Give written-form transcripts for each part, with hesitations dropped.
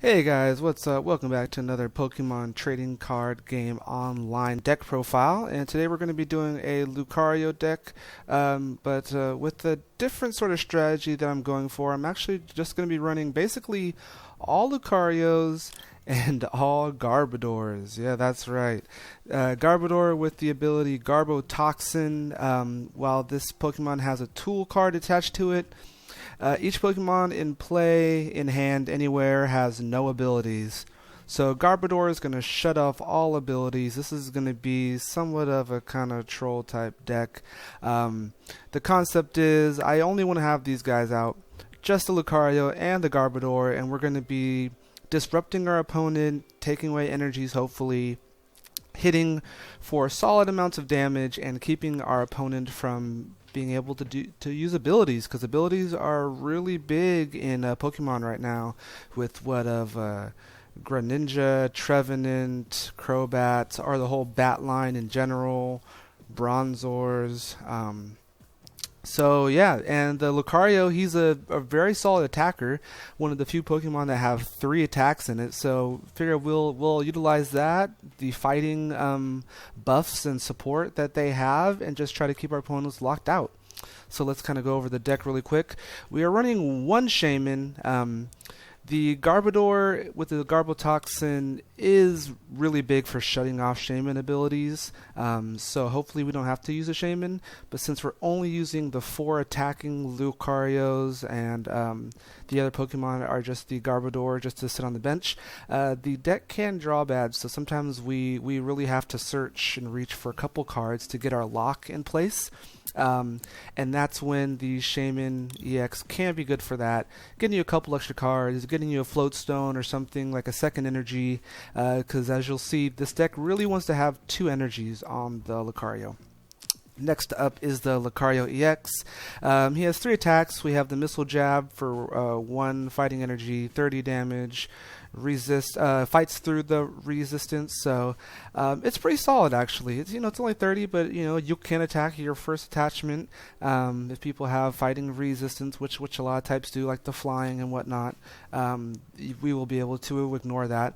Hey guys, what's up? Welcome back to another Pokemon trading card game online deck profile. And today we're going to be doing a Lucario deck, but with a different sort of strategy that I'm going for. I'm actually just going to be running basically all Lucarios and all Garbodors. Yeah, that's right. Garbodor with the ability Garbotoxin. While this Pokemon has a tool card attached to it, each Pokemon in play, in hand, anywhere has no abilities. So Garbodor is going to shut off all abilities. This is going to be somewhat of a kind of troll type deck. The concept is I only want to have these guys out, just the Lucario and the Garbodor, and we're going to be disrupting our opponent, taking away energies hopefully, hitting for solid amounts of damage, and keeping our opponent from being able to use abilities, because abilities are really big in Pokemon right now, with Greninja, Trevenant, Crobats, or the whole bat line in general, Bronzors. So yeah, and the Lucario, he's a very solid attacker, one of the few Pokemon that have 3 attacks in it. So figure we'll utilize that, the fighting buffs and support that they have, and just try to keep our opponents locked out. So let's kind of go over the deck really quick. We are running one Shaman. The Garbodor with the Garbotoxin is really big for shutting off Shaman abilities, so hopefully we don't have to use a Shaman, but since we're only using the 4 attacking Lucarios and the other Pokemon are just the Garbodor just to sit on the bench, the deck can draw bad, so sometimes we really have to search and reach for a couple cards to get our lock in place. And that's when the Shaman EX can be good for that, getting you a couple extra cards, getting you a Float Stone or something like a second energy, because as you'll see, this deck really wants to have 2 energies on the Lucario. Next up is the Lucario EX. He has 3 attacks. We have the Missile Jab for 1 fighting energy, 30 damage. Fights through the resistance, so it's pretty solid actually. It's only 30, but you can attack your first attachment if people have fighting resistance, which a lot of types do, like the flying and whatnot. We will be able to ignore that.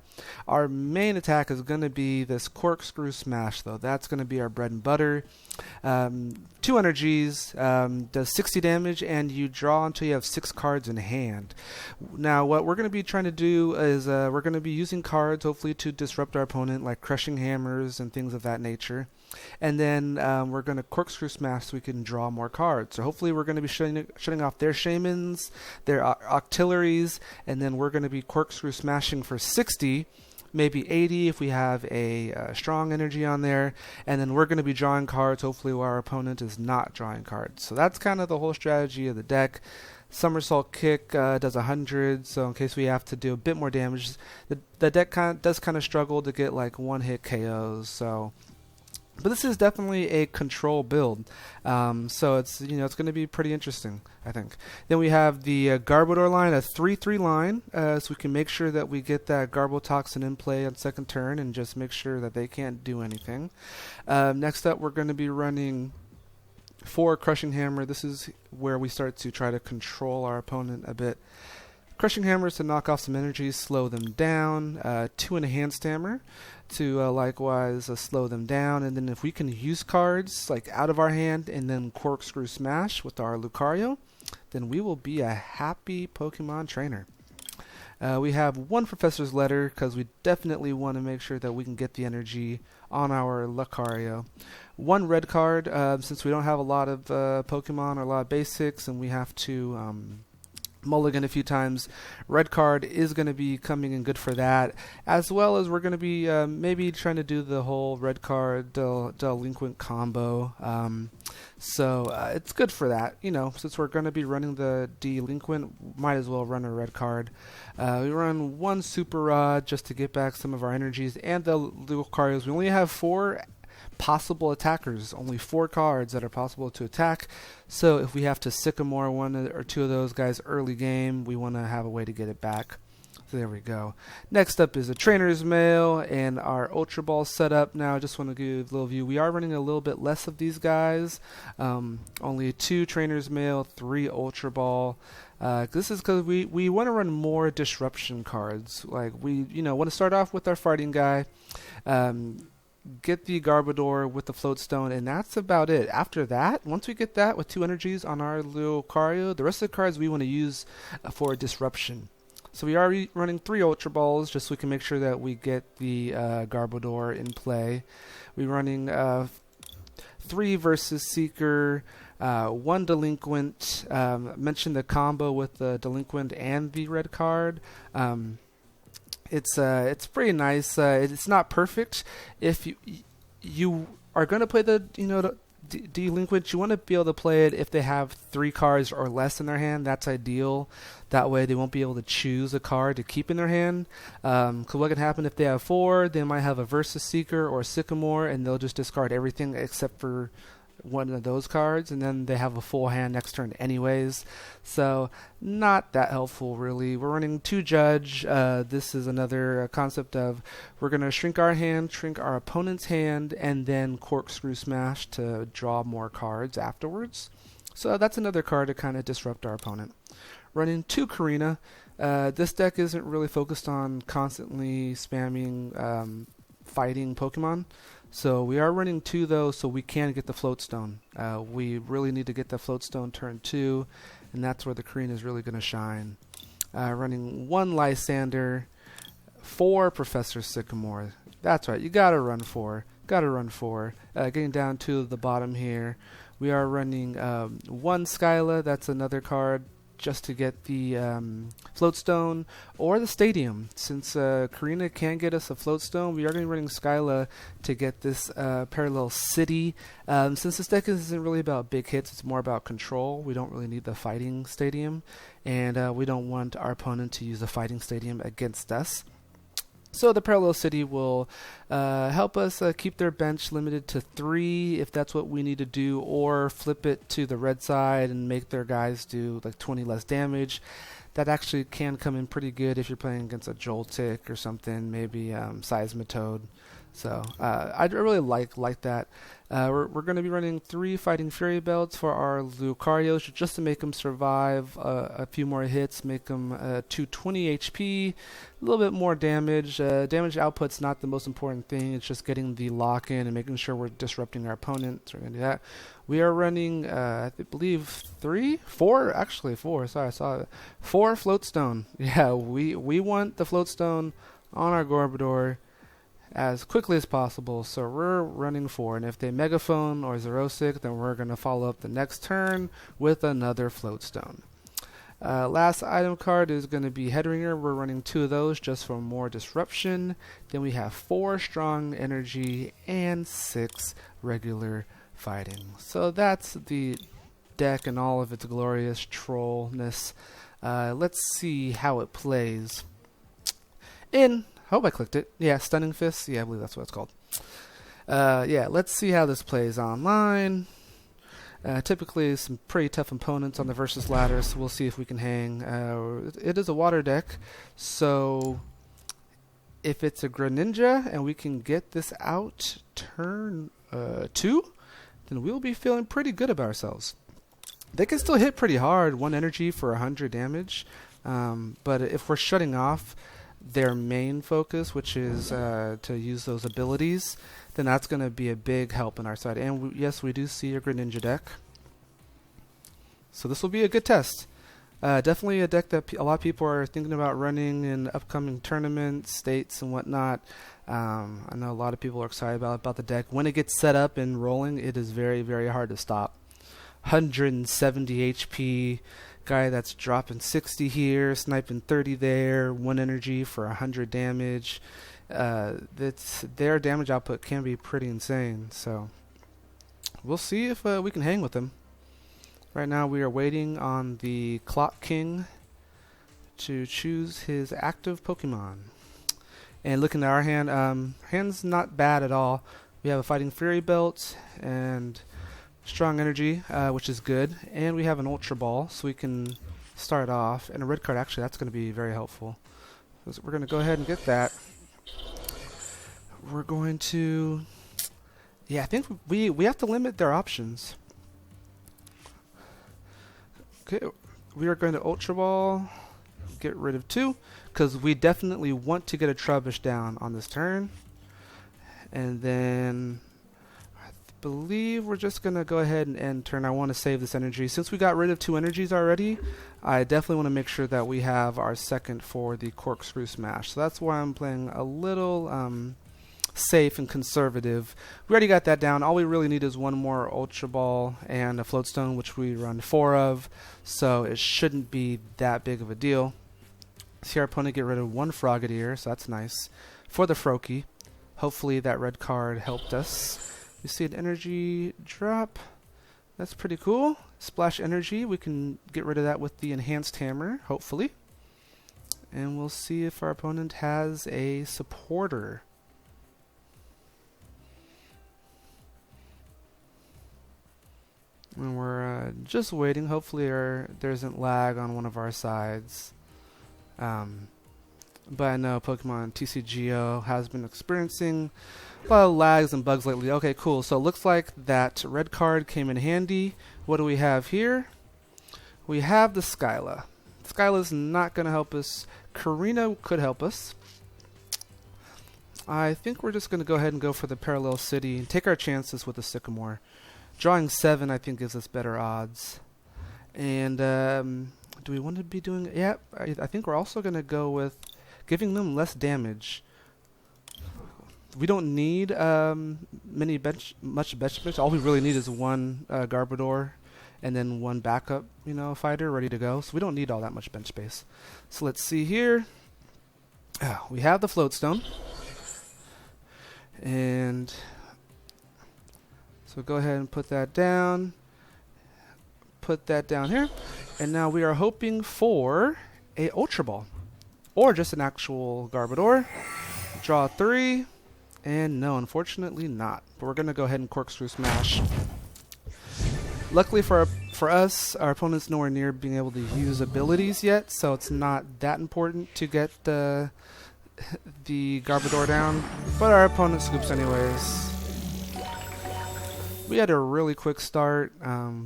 Our main attack is going to be this Corkscrew Smash, though. That's going to be our bread and butter. 2 energies, does 60 damage, and you draw until you have 6 cards in hand. Now, what we're going to be trying to do is we're going to be using cards, hopefully, to disrupt our opponent, like Crushing Hammers and things of that nature. And then we're going to Corkscrew Smash so we can draw more cards. So hopefully we're going to be shutting off their Shamans, their Octilleries, and then we're going to be Corkscrew Smashing for 60, maybe 80 if we have a strong energy on there, and then we're going to be drawing cards hopefully while our opponent is not drawing cards. So that's kind of the whole strategy of the deck. Somersault Kick does 100, so in case we have to do a bit more damage, the deck does kind of struggle to get like one-hit KOs. But this is definitely a control build, so it's going to be pretty interesting, I think. Then we have the Garbodor line, a 3/3 line, so we can make sure that we get that Garbotoxin in play on second turn and just make sure that they can't do anything. Next up, we're going to be running 4 Crushing Hammer. This is where we start to try to control our opponent a bit. Crushing Hammers to knock off some energies, slow them down. 2 Enhanced Hammer to likewise slow them down. And then if we can use cards like out of our hand and then Corkscrew Smash with our Lucario, then we will be a happy Pokemon trainer. We have 1 Professor's Letter because we definitely want to make sure that we can get the energy on our Lucario. 1 red card since we don't have a lot of Pokemon or a lot of basics and we have to mulligan a few times. Red card is going to be coming in good for that, as well as we're going to be maybe trying to do the whole red card delinquent combo. So it's good for that. Since we're going to be running the delinquent, might as well run a red card. We run 1 Super Rod just to get back some of our energies, and the Lucarios. We only have 4 possible attackers, only 4 cards that are possible to attack. So if we have to Sycamore 1 or 2 of those guys early game, we want to have a way to get it back. So there we go. Next up is a Trainer's Mail and our Ultra Ball setup. Now I just want to give a little view. We are running a little bit less of these guys. Only 2 Trainer's Mail, 3 Ultra Ball. This is because we want to run more disruption cards. Like we want to start off with our fighting guy. Get the Garbodor with the Float Stone, and that's about it. After that, once we get that with 2 energies on our Lucario, the rest of the cards we want to use for disruption. So we are running 3 Ultra Balls just so we can make sure that we get the Garbodor in play. We're running 3 versus Seeker, 1 Delinquent. Mentioned the combo with the Delinquent and the red card. It's pretty nice. It's not perfect. If you are going to play the Delinquent, you want to be able to play it if they have 3 cards or less in their hand. That's ideal. That way they won't be able to choose a card to keep in their hand. Because what can happen if they have 4, they might have a Versus Seeker or a Sycamore, and they'll just discard everything except for one of those cards, and then they have a full hand next turn anyways. So not that helpful really. We're running 2 Judge. This is another concept of we're going to shrink our hand, shrink our opponent's hand, and then Corkscrew Smash to draw more cards afterwards. So that's another card to kind of disrupt our opponent. Running 2 Karina. This deck isn't really focused on constantly spamming fighting Pokemon. So we are running 2 though, so we can get the Float Stone. We really need to get the Float Stone turn 2, and that's where the Karina is really going to shine. Running 1 Lysander, 4 Professor Sycamore. That's right, you gotta run 4. Gotta run 4. Getting down to the bottom here, we are running 1 Skyla. That's another card just to get the Float Stone or the Stadium. Since Karina can't get us a Float Stone, we are going to be running Skyla to get this Parallel City. Since this deck isn't really about big hits, it's more about control. We don't really need the Fighting Stadium, and we don't want our opponent to use the Fighting Stadium against us. So the Parallel City will help us keep their bench limited to 3 if that's what we need to do, or flip it to the red side and make their guys do like 20 less damage. That actually can come in pretty good if you're playing against a Joltik or something, maybe Seismitoad. So I really like that. We're going to be running 3 Fighting Fury Belts for our Lucarios just to make them survive a few more hits, make them 220 HP, a little bit more damage. Damage output's not the most important thing, it's just getting the lock in and making sure we're disrupting our opponent. So we're going to do that. We are running, I believe, 4, sorry, I saw it. 4 Float Stone. Yeah, we want the Float Stone on our Garbodor as quickly as possible, so we're running 4, and if they Megaphone or Xerosic, then we're going to follow up the next turn with another Float Stone. Last item card is going to be Headringer. We're running 2 of those just for more disruption. Then we have 4 Strong Energy and 6 regular fighting. So that's the deck in all of its glorious trollness. Let's see how it plays. I hope I clicked it. Yeah, Stunning Fist. Yeah, I believe that's what it's called. Yeah, let's see how this plays online. Typically, some pretty tough opponents on the versus ladder, so we'll see if we can hang. It is a water deck, so if it's a Greninja and we can get this out turn 2, then we'll be feeling pretty good about ourselves. They can still hit pretty hard, 1 energy for 100 damage, but if we're shutting off their main focus, which is to use those abilities, then that's going to be a big help on our side. And yes, we do see a Greninja deck, so this will be a good test. Definitely a deck that a lot of people are thinking about running in upcoming tournaments, states, and whatnot. I know a lot of people are excited about the deck. When it gets set up and rolling, it is very, very hard to stop. 170 HP guy that's dropping 60 here, sniping 30 there, 1 energy for 100 damage. Their damage output can be pretty insane, so we'll see if we can hang with them. Right now we are waiting on the Clock King to choose his active Pokemon. And looking at our hand, hand's not bad at all. We have a Fighting Fury Belt and Strong Energy, which is good, and we have an Ultra Ball, so we can start off. And a red card, actually, that's going to be very helpful. So we're going to go ahead and get that. We're going to... Yeah, I think we have to limit their options. Okay, we are going to Ultra Ball, get rid of 2, because we definitely want to get a Trubbish down on this turn. And then I believe we're just going to go ahead and end turn. I want to save this energy. Since we got rid of 2 energies already, I definitely want to make sure that we have our second for the Corkscrew Smash. So that's why I'm playing a little safe and conservative. We already got that down. All we really need is one more Ultra Ball and a Floatstone, which we run 4 of, so it shouldn't be that big of a deal. See our opponent get rid of 1 Frogadier, so that's nice for the Froakie. Hopefully that red card helped us. We see an energy drop. That's pretty cool. Splash energy. We can get rid of that with the Enhanced Hammer, hopefully. And we'll see if our opponent has a supporter. And we're just waiting. Hopefully there isn't lag on one of our sides. But I know Pokemon TCGO has been experiencing a lot of lags and bugs lately. Okay, cool. So it looks like that red card came in handy. What do we have here? We have the Skyla. Skyla's not going to help us. Karina could help us. I think we're just going to go ahead and go for the Parallel City and take our chances with the Sycamore. Drawing 7, I think, gives us better odds. And do we want to be doing... Yeah, I think we're also going to go with giving them less damage. We don't need much bench. All we really need is 1 Garbodor and then 1 backup, fighter ready to go. So we don't need all that much bench space. So let's see here. We have the Floatstone. And... so go ahead and put that down. Put that down here. And now we are hoping for a Ultra Ball. Or just an actual Garbodor. Draw 3. And no, unfortunately not. But we're going to go ahead and Corkscrew Smash. Luckily for us, our opponent's nowhere near being able to use abilities yet. So it's not that important to get the Garbodor down. But our opponent scoops anyways. We had a really quick start.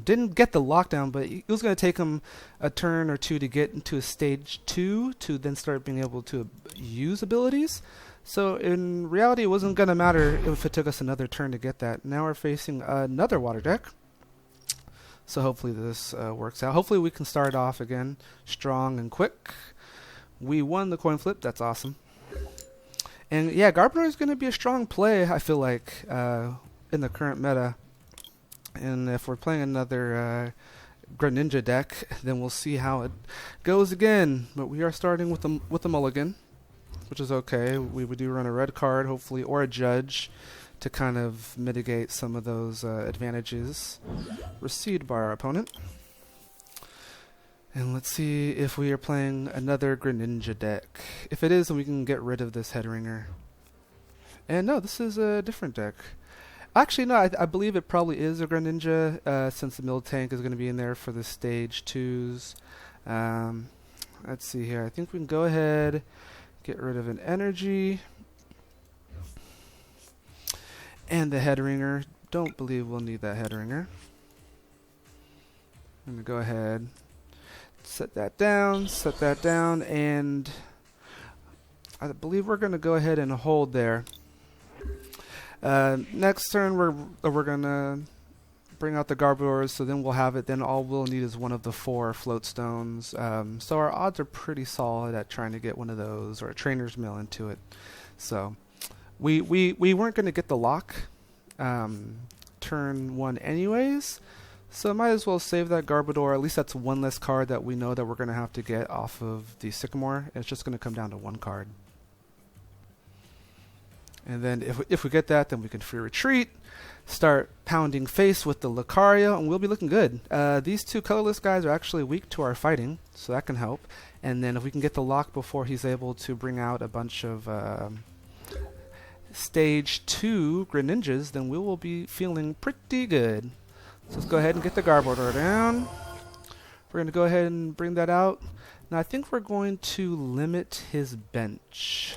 Didn't get the lockdown, but it was going to take him a turn or 2 to get into a stage 2 to then start being able to use abilities. So in reality, it wasn't going to matter if it took us another turn to get that. Now we're facing another water deck. So hopefully this works out. Hopefully we can start off again strong and quick. We won the coin flip. That's awesome. And yeah, Garbodor is going to be a strong play, I feel like, in the current meta. And if we're playing another Greninja deck, then we'll see how it goes again. But we are starting with a mulligan, which is okay. We do run a red card, hopefully, or a judge to kind of mitigate some of those advantages received by our opponent. And let's see if we are playing another Greninja deck. If it is, then we can get rid of this head ringer. And no, this is a different deck. Actually, no, I believe it probably is a Greninja, since the Miltank is going to be in there for the stage 2s. Let's see here. I think we can go ahead, get rid of an energy. And the head ringer. Don't believe we'll need that head ringer. I'm going to go ahead, set that down, and I believe we're going to go ahead and hold there. Next turn, we're gonna bring out the Garbodors, so then we'll have it. Then all we'll need is one of the 4 Floatstones. So our odds are pretty solid at trying to get one of those or a Trainer's Mail into it. So we weren't gonna get the lock turn 1 anyways. So might as well save that Garbodor. At least that's 1 less card that we know that we're gonna have to get off of the Sycamore. It's just gonna come down to 1 card. And then if we get that, then we can free retreat, start pounding face with the Lucario, and we'll be looking good. These 2 colorless guys are actually weak to our fighting, so that can help. And then if we can get the lock before he's able to bring out a bunch of stage 2 Greninjas, then we will be feeling pretty good. So let's go ahead and get the Garbodor down. We're going to go ahead and bring that out. Now I think we're going to limit his bench.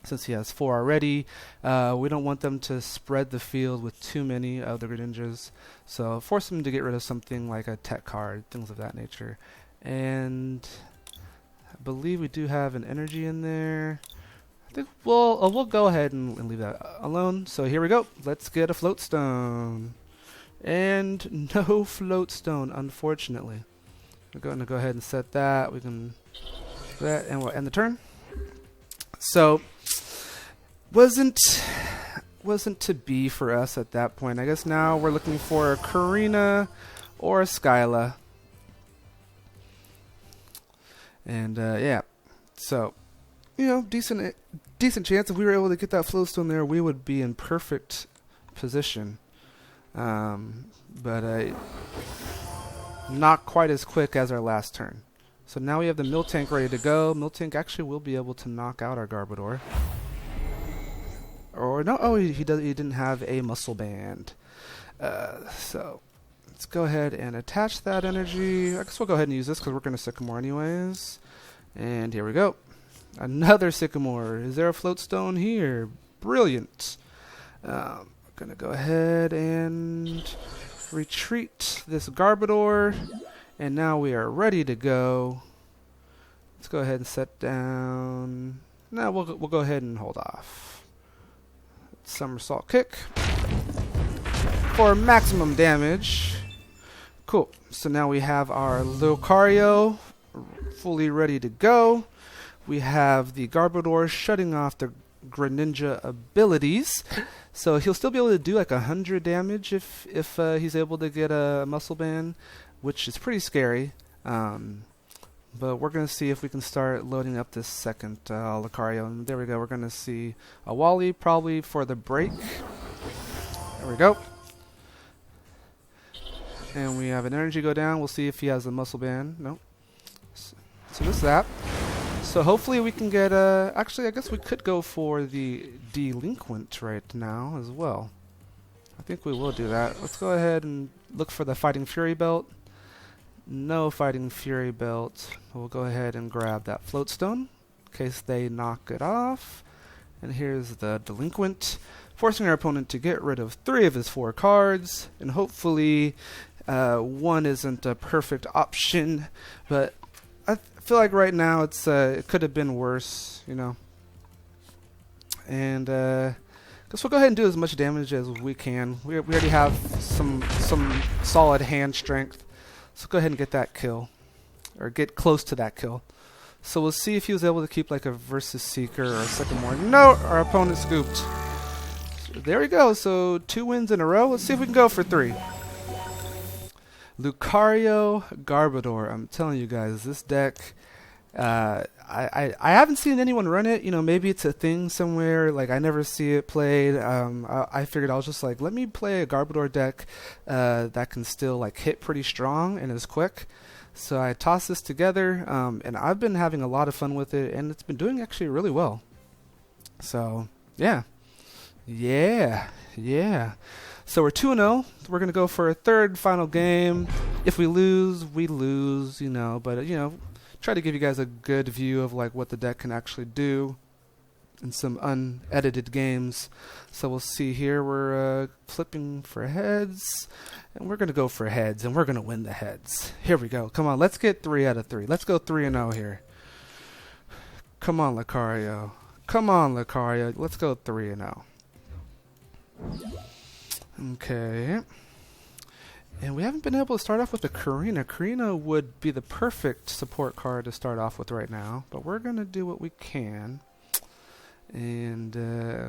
Since he has 4 already, we don't want them to spread the field with too many of the Greninjas. So force him to get rid of something like a tech card, things of that nature. And I believe we do have an energy in there. I think we'll go ahead and leave that alone. So here we go. Let's get a float stone. And no float stone, unfortunately. We're going to go ahead and set that. We can do that, and we'll end the turn. So wasn't to be for us at that point. I guess now we're looking for a Karina or a Skyla. And yeah, so you know, decent chance if we were able to get that flowstone there, we would be in perfect position. But not quite as quick as our last turn. So now we have the Miltank ready to go. Miltank actually will be able to knock out our Garbodor. Or no, oh, he didn't have a muscle band. So let's go ahead and attach that energy. I guess we'll go ahead and use this because we're going to Sycamore anyways. And here we go. Another Sycamore. Is there a float stone here? Brilliant. Gonna go ahead and retreat this Garbodor. And now we are ready to go. Let's go ahead and set down. No, we'll go ahead and hold off. Somersault kick for maximum damage. Cool. So now we have our Lucario fully ready to go. We have the Garbodor shutting off the Greninja abilities. So he'll still be able to do like 100 damage if he's able to get a muscle band, which is pretty scary. But we're going to see if we can start loading up this second Lucario. And there we go. We're going to see a Wally probably for the break. There we go. And we have an energy go down. We'll see if he has a muscle band. Nope. So this is that. So hopefully we can get actually, I guess we could go for the Delinquent right now as well. I think we will do that. Let's go ahead and look for the Fighting Fury belt. No Fighting Fury belt. We'll go ahead and grab that Floatstone in case they knock it off. And here's the Delinquent, forcing our opponent to get rid of 3 of his 4 cards. And hopefully one isn't a perfect option, but I feel like right now it's it could have been worse, you know. And guess we'll go ahead and do as much damage as we can. We already have some solid hand strength. So go ahead and get that kill, or get close to that kill. So we'll see if he was able to keep like a Versus Seeker or a Sycamore. No, our opponent scooped. So there we go. So 2 wins in a row. Let's see if we can go for 3. Lucario, Garbodor. I'm telling you guys, this deck. I haven't seen anyone run it. You know, maybe it's a thing somewhere. Like I never see it played. I figured I was just like, let me play a Garbodor deck that can still like hit pretty strong and is quick. So I tossed this together, and I've been having a lot of fun with it, and it's been doing actually really well. So yeah. So we're 2-0. We're gonna go for a 3rd final game. If we lose, we lose. You know, but you know. Try to give you guys a good view of like what the deck can actually do in some unedited games. So we'll see here. We're flipping for heads, and we're gonna go for heads, and we're gonna win the heads. Here we go. Come on, let's get 3 out of 3. Let's go 3-0 here. Come on, Lucario. Come on, Lucario. Let's go 3-0. Okay. And we haven't been able to start off with a Karina. Karina would be the perfect support card to start off with right now. But we're going to do what we can. And I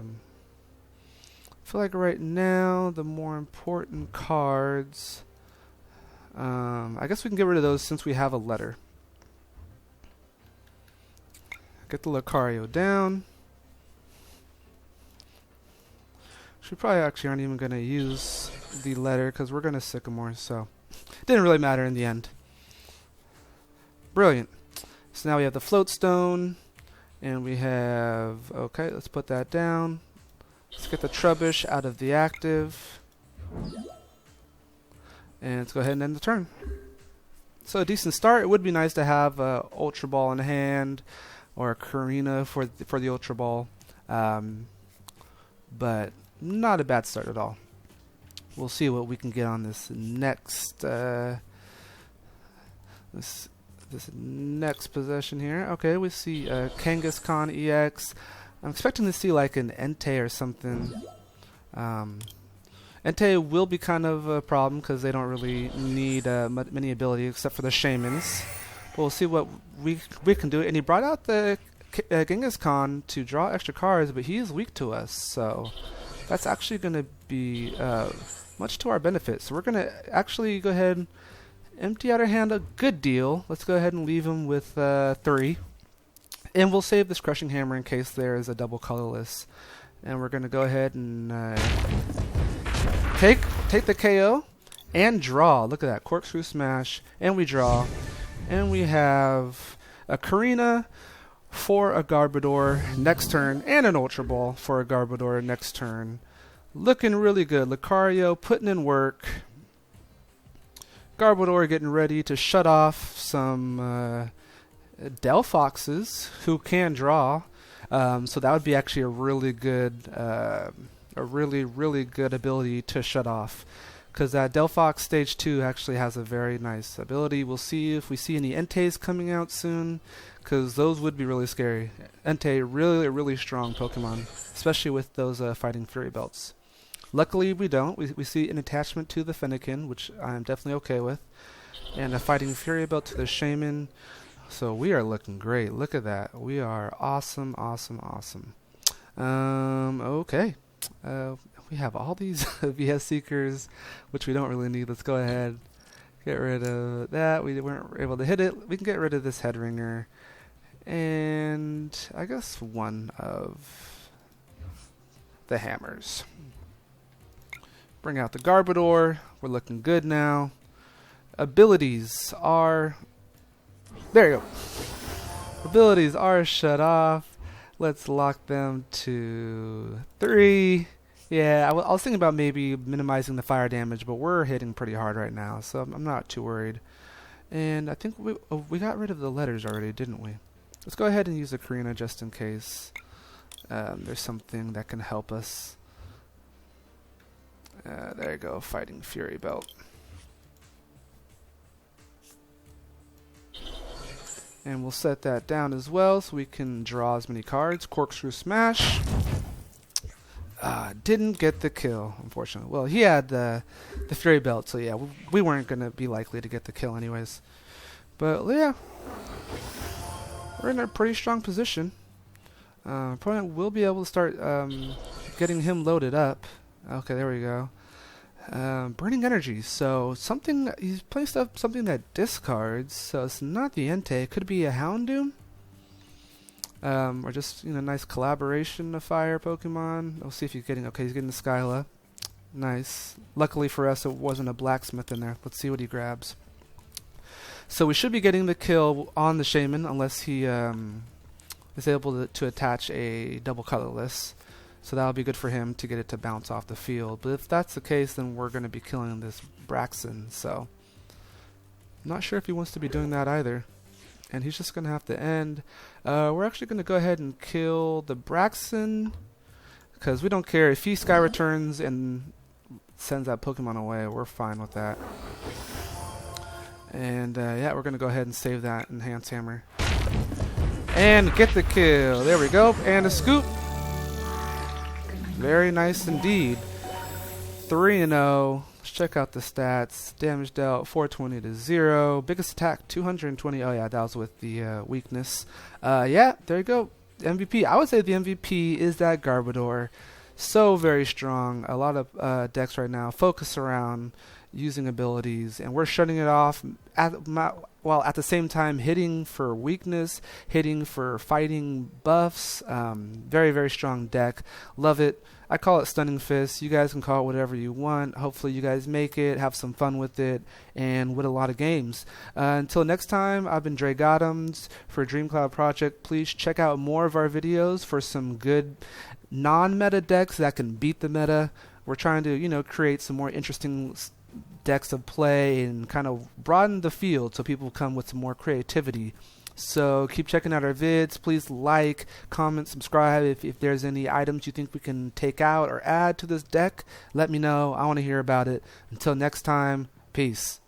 feel like right now the more important cards... I guess we can get rid of those since we have a letter. Get the Lucario down. We probably actually aren't even going to use the letter because we're going to Sycamore, so it didn't really matter in the end. Brilliant. So now we have the Floatstone, and we have, okay, let's put that down. Let's get the Trubbish out of the active. And let's go ahead and end the turn. So a decent start. It would be nice to have a Ultra Ball in hand or a Karina for the Ultra Ball, but not a bad start at all. We'll see what we can get on this next this next possession here. Okay, we see Kangaskhan EX. I'm expecting to see like an Entei or something. Entei will be kind of a problem because they don't really need many ability except for the Shamans. We'll see what we can do. And he brought out the Kangaskhan to draw extra cards, but he is weak to us, so that's actually going to be much to our benefit. So we're going to actually go ahead and empty out our hand a good deal. Let's go ahead and leave him with 3. And we'll save this Crushing Hammer in case there is a double colorless. And we're going to go ahead and take the KO and draw. Look at that. Corkscrew Smash. And we draw. And we have a Karina for a Garbodor next turn. And an Ultra Ball for a Garbodor next turn. Looking really good. Lucario putting in work. Garbodor getting ready to shut off some Delphoxes who can draw. So that would be actually a really good, really good ability to shut off. Because that Delphox Stage 2 actually has a very nice ability. We'll see if we see any Enteis coming out soon, because those would be really scary. Entei, really strong Pokemon, especially with those Fighting Fury belts. Luckily, we don't. We see an attachment to the Fennekin, which I'm definitely okay with, and a Fighting Fury belt to the Shaman. So we are looking great. Look at that. We are awesome. Okay. We have all these VS Seekers, which we don't really need. Let's go ahead. Get rid of that. We weren't able to hit it. We can get rid of this Head Ringer. And I guess one of the hammers. Bring out the Garbodor. We're looking good now. Abilities are... There you go. Abilities are shut off. Let's lock them to 3. Yeah, I was thinking about maybe minimizing the fire damage, but we're hitting pretty hard right now, so I'm not too worried. And I think we got rid of the letters already, didn't we? Let's go ahead and use the Karina just in case there's something that can help us. There you go, Fighting Fury belt. And we'll set that down as well so we can draw as many cards. Corkscrew Smash. Didn't get the kill, unfortunately. Well, he had the Fury belt, so yeah, we weren't going to be likely to get the kill anyways. But yeah, we're in a pretty strong position. Opponent will be able to start getting him loaded up. Okay, there we go. Burning Energy. So he's playing something that discards. So it's not the Entei. It could be a Houndoom. Or just nice collaboration of fire Pokemon. We'll see if he's getting he's getting the Skyla. Nice. Luckily for us, it wasn't a Blacksmith in there. Let's see what he grabs. So we should be getting the kill on the Shaman unless he is able to attach a double colorless. So that'll be good for him to get it to bounce off the field. But if that's the case, then we're going to be killing this Braixen. So I'm not sure if he wants to be doing that either. And he's just going to have to end. We're actually going to go ahead and kill the Braixen, because we don't care. If he Sky Returns and sends that Pokemon away, we're fine with that. And yeah, we're going to go ahead and save that Enhance Hammer. And get the kill. There we go. And a scoop. Very nice indeed. 3-0. Let's check out the stats. Damage dealt 420 to 0. Biggest attack 220. Oh yeah, that was with the weakness. Yeah, there you go. MVP. I would say the MVP is that Garbodor. So very strong. A lot of decks right now focus around using abilities, and we're shutting it off while at the same time hitting for weakness, hitting for fighting buffs. Very strong deck. Love it. I call it Stunning Fist. You guys can call it whatever you want. Hopefully you guys make it, have some fun with it, and win a lot of games. Until next time, I've been Dre Gothams for Dream Cloud Project. Please check out more of our videos for some good non-meta decks that can beat the meta. We're trying to, create some more interesting decks of play and kind of broaden the field so people come with some more creativity. So keep checking out our vids. Please like, comment, subscribe. If there's any items you think we can take out or add to this deck, let me know. I want to hear about it. Until next time, peace.